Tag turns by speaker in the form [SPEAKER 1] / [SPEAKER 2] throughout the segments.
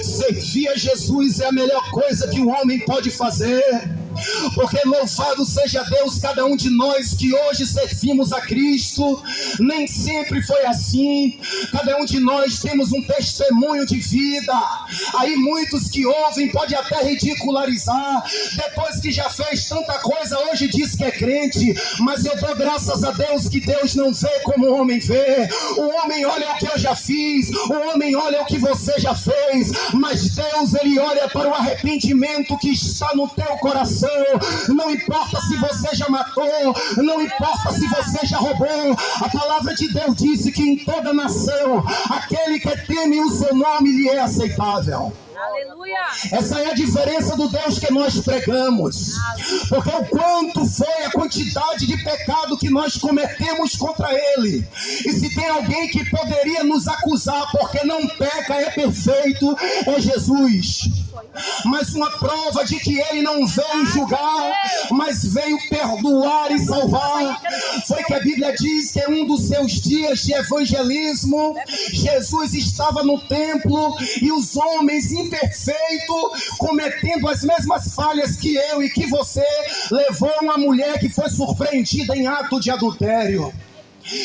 [SPEAKER 1] Servir a Jesus é a melhor coisa que o homem pode fazer. Porque louvado seja Deus, cada um de nós que hoje servimos a Cristo, nem sempre foi assim. Cada um de nós temos um testemunho de vida. Aí muitos que ouvem podem até ridicularizar, depois que já fez tanta coisa, hoje diz que é crente. Mas eu dou graças a Deus que Deus não vê como o homem vê. O homem olha o que eu já fiz, o homem olha o que você já fez, mas Deus, ele olha para o arrependimento que está no teu coração. Não importa se você já matou, não importa se você já roubou. A palavra de Deus disse que em toda nação aquele que teme o seu nome lhe é aceitável.
[SPEAKER 2] Aleluia.
[SPEAKER 1] Essa é a diferença do Deus que nós pregamos. Porque o quanto foi a quantidade de pecado que nós cometemos contra Ele. E se tem alguém que poderia nos acusar porque não peca, é perfeito, é Jesus. Mas uma prova de que Ele não veio julgar, mas veio perdoar e salvar, foi que a Bíblia diz que em um dos seus dias de evangelismo, Jesus estava no templo e os homens imperfeitos, cometendo as mesmas falhas que eu e que você, levou uma mulher que foi surpreendida em ato de adultério.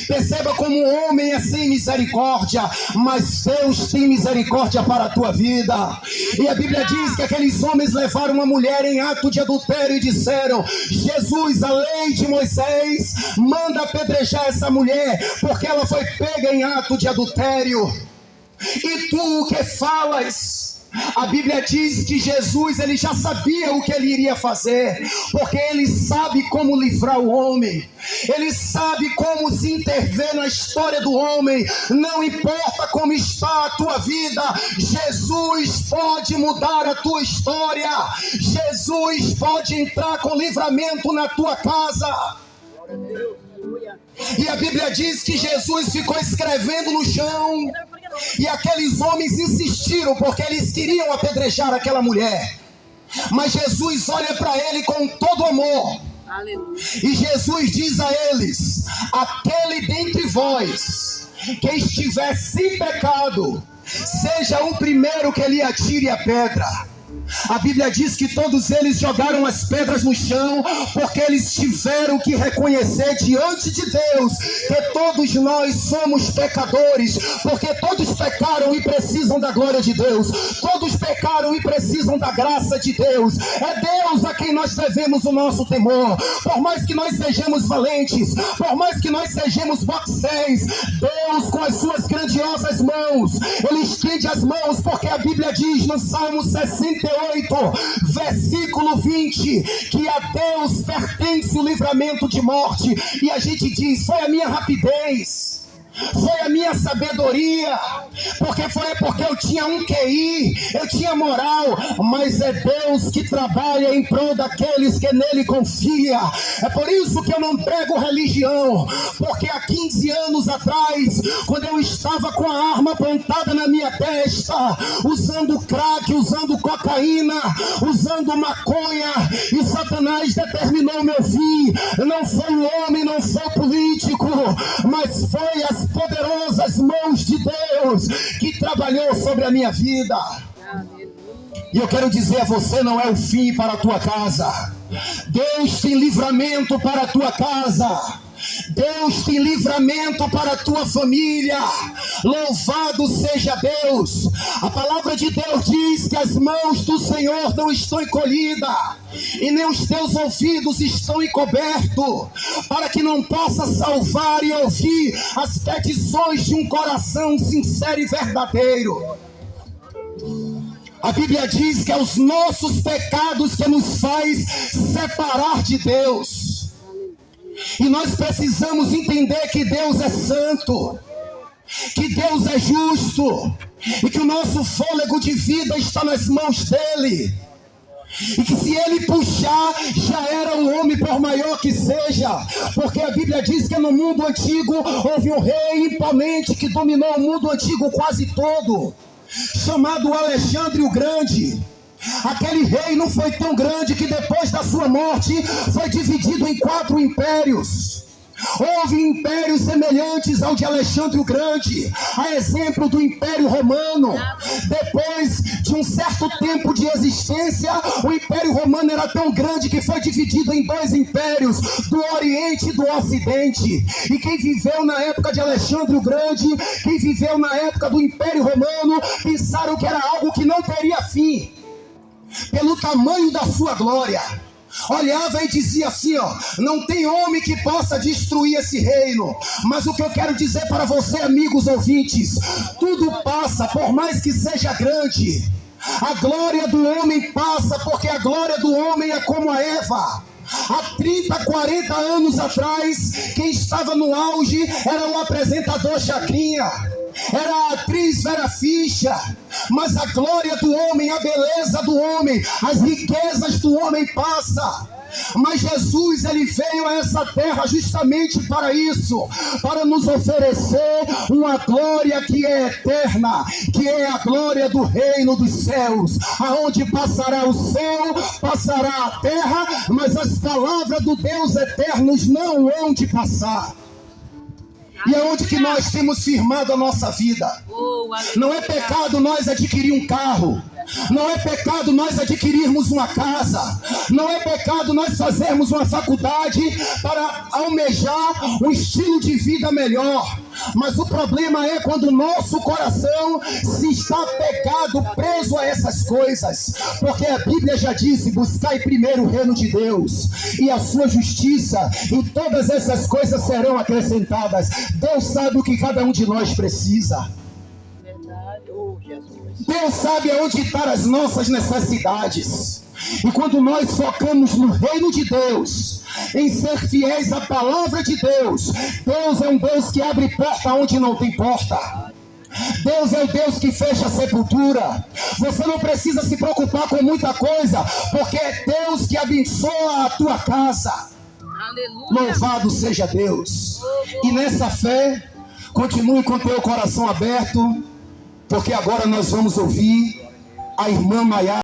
[SPEAKER 1] Perceba como o homem é sem misericórdia, mas Deus tem misericórdia para a tua vida. E a Bíblia diz que aqueles homens levaram uma mulher em ato de adultério e disseram: Jesus, a lei de Moisés manda apedrejar essa mulher, porque ela foi pega em ato de adultério. E tu o que falas? A Bíblia diz que Jesus, ele já sabia o que ele iria fazer, porque ele sabe como livrar o homem, ele sabe como se intervir na história do homem. Não importa como está a tua vida, Jesus pode mudar a tua história. Jesus pode entrar com livramento na tua casa. E a Bíblia diz que Jesus ficou escrevendo no chão, e aqueles homens insistiram porque eles queriam apedrejar aquela mulher. Mas Jesus olha para ele com todo amor. Aleluia. E Jesus diz a eles: aquele dentre vós que estiver sem pecado, seja o primeiro que lhe atire a pedra. A Bíblia diz que todos eles jogaram as pedras no chão, porque eles tiveram que reconhecer diante de Deus que todos nós somos pecadores, porque todos pecaram e precisam da glória de Deus, todos pecaram e precisam da graça de Deus. É Deus a quem nós devemos o nosso temor. Por mais que nós sejamos valentes, por mais que nós sejamos boxeis, Deus, com as suas grandiosas mãos, Ele estende as mãos, porque a Bíblia diz no Salmo 68, versículo 20, que a Deus pertence o livramento de morte. E a gente diz: foi a minha rapidez, foi a minha sabedoria, porque eu tinha um QI, eu tinha moral. Mas é Deus que trabalha em prol daqueles que nele confia. É por isso que eu não prego religião, porque há 15 anos atrás, quando eu estava com a arma apontada na minha testa, usando crack, usando cocaína, usando maconha, e Satanás determinou meu fim. Não foi o homem, não foi o político, mas foi as poderosas mãos de Deus que trabalhou sobre a minha vida. E eu quero dizer a você: não é o fim para a tua casa. Deus tem livramento para a tua casa. Deus tem livramento para a tua família. Louvado seja Deus. A palavra de Deus diz que as mãos do Senhor não estão encolhidas, e nem os teus ouvidos estão encobertos, para que não possa salvar e ouvir as petições de um coração sincero e verdadeiro. A Bíblia diz que é os nossos pecados que nos faz separar de Deus. E nós precisamos entender que Deus é santo, que Deus é justo, e que o nosso fôlego de vida está nas mãos dele. E que se ele puxar, já era um homem, por maior que seja. Porque a Bíblia diz que no mundo antigo houve um rei imponente que dominou o mundo antigo quase todo, chamado Alexandre o Grande. Aquele rei não foi tão grande que depois da sua morte foi dividido em 4 impérios. Houve impérios semelhantes ao de Alexandre o Grande, a exemplo do Império Romano. Depois de um certo tempo de existência, o Império Romano era tão grande que foi dividido em dois impérios, do Oriente e do Ocidente. E quem viveu na época de Alexandre o Grande, quem viveu na época do Império Romano, pensaram que era algo que não teria fim, pelo tamanho da sua glória. Olhava e dizia assim, ó, não tem homem que possa destruir esse reino. Mas o que eu quero dizer para você, amigos ouvintes, tudo passa, por mais que seja grande. A glória do homem passa, porque a glória do homem é como a Eva. Há 30, 40 anos atrás, quem estava no auge era o apresentador Chacrinha, era a atriz Vera Fischer. Mas a glória do homem, a beleza do homem, as riquezas do homem passa. Mas Jesus, ele veio a essa terra justamente para isso, para nos oferecer uma glória que é eterna, que é a glória do reino dos céus, aonde passará o céu, passará a terra, mas as palavras do Deus eternos não hão de passar. E é onde que nós temos firmado a nossa vida. Não é pecado nós adquirir um carro. Não é pecado nós adquirirmos uma casa. Não é pecado nós fazermos uma faculdade para almejar um estilo de vida melhor. Mas o problema é quando o nosso coração se está pecado, preso a essas coisas. Porque a Bíblia já disse, buscai primeiro o reino de Deus e a sua justiça, e todas essas coisas serão acrescentadas. Deus sabe o que cada um de nós precisa. Deus sabe aonde estão as nossas necessidades. E quando nós focamos no reino de Deus, em ser fiéis à palavra de Deus, Deus é um Deus que abre porta onde não tem porta. Deus é o Deus que fecha a sepultura. Você não precisa se preocupar com muita coisa, porque é Deus que abençoa a tua casa. Aleluia. Louvado seja Deus. E nessa fé, continue com teu coração aberto, porque agora nós vamos ouvir a irmã Maiara.